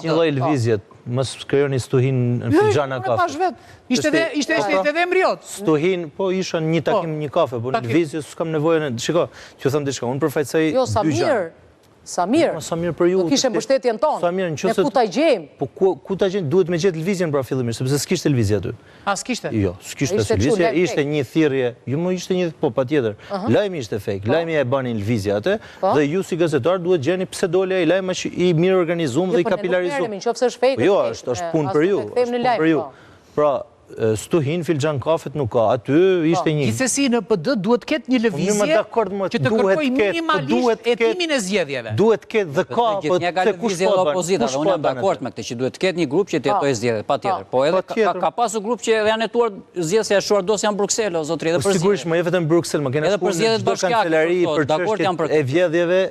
Një lloj lëvizjet, mos krijoni stuhin në filxhana kafe. Ishte edhe embriot. Stuhin, po isha një takim një kafe, po në lëvizje s'kam nevojë. Shiko, t'ju them diçka, unë përfaqësoj Jo, Samir për ju. Do kishe mbështetjen tonë. Ne ku ta gjejmë? Po ku ta gjejmë? Duhet me gjetë lëvizjen pra fillimisht, sepse s'kishte lëvizje aty. A s'kishte? Jo, s'kishte lëvizje, ishte një thirrje, jo më ishte një, po patjetër. Lajmi ishte fake, lajmi e banin lëvizje atë dhe ju si gazetar duhet gjeni pse doli ai lajm i mirë organizuar dhe i kapilarizuar. Nëse është fake. Jo, është punë për ju. Pra, stuhin filxhan kafet nuk ka, aty ishte një... Gjithsesi në PD duhet ketë një lëvizje që të kërkoj minimalisht hetimin e zgjedhjeve. Duhet ketë dhe ka, po të kush po ban. Unë jam dakord me këtë që duhet ketë një grup që të jetojë zgjedhjet, patjetër. Po edhe ka pasur grup që janë hetuar zgjedhja e shuardos janë në Bruksel, o zotëri, edhe për zgjedhjet. Sigurisht, më jo vetëm në Bruksel, më kena shkuar në çdo kancelari për çështjet e vjedhjeve.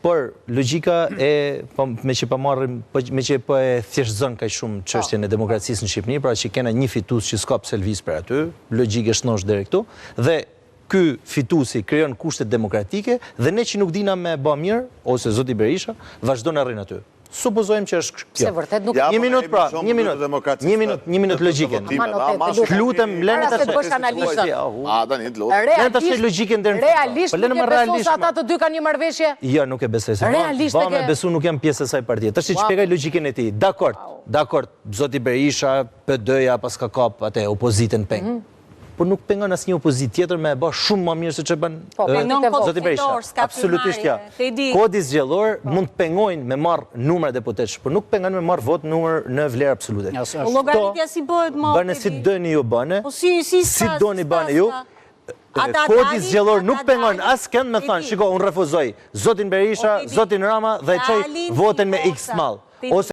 Por logjika me që po e thjeshtëzon kaq shumë çështjen e demokracisë në Shqipëri, pra që kena një fitues që s'ka pse lviz për aty, logjikë shnosh deri këtu, dhe ky fituesi krijon kushte demokratike dhe ne që nuk dina me bë mirë, ose zoti Berisha, vazhdon arrin aty. Supozojmë që është kjo. Se vërtet nuk... Një minut pra, një minut logjikën. Lutem, lene të bësh analizën. Lene të shkej logjikën deri në realisht nuk e beson se ata të dy kanë një marrëveshje? Jo, nuk e besoj se. Ba me besu nuk jam pjesë e saj partie. Tash i shpjegoj logjikën e tij. Dakord, zoti Berisha, PD-ja pas ka kap atë opozitën peng. Po nuk pengon asnjë opozit tjetër me e bë shumë më mirë se ç'e bën zoti Berisha. Absolutisht ja. Kodi zgjedhor mund të pengojnë me marr numra deputetësh, por nuk pengon me marr vot numër në vlerë absolute. Llogaritja si bëhet më? Bëne si dëni ju bëne. Po si doni bëne ju. Kodi zgjedhor nuk pengon askënd me thënë, shiko, unë refuzoj zotin Berisha, zotin Rama dhe çoj voten me X mall.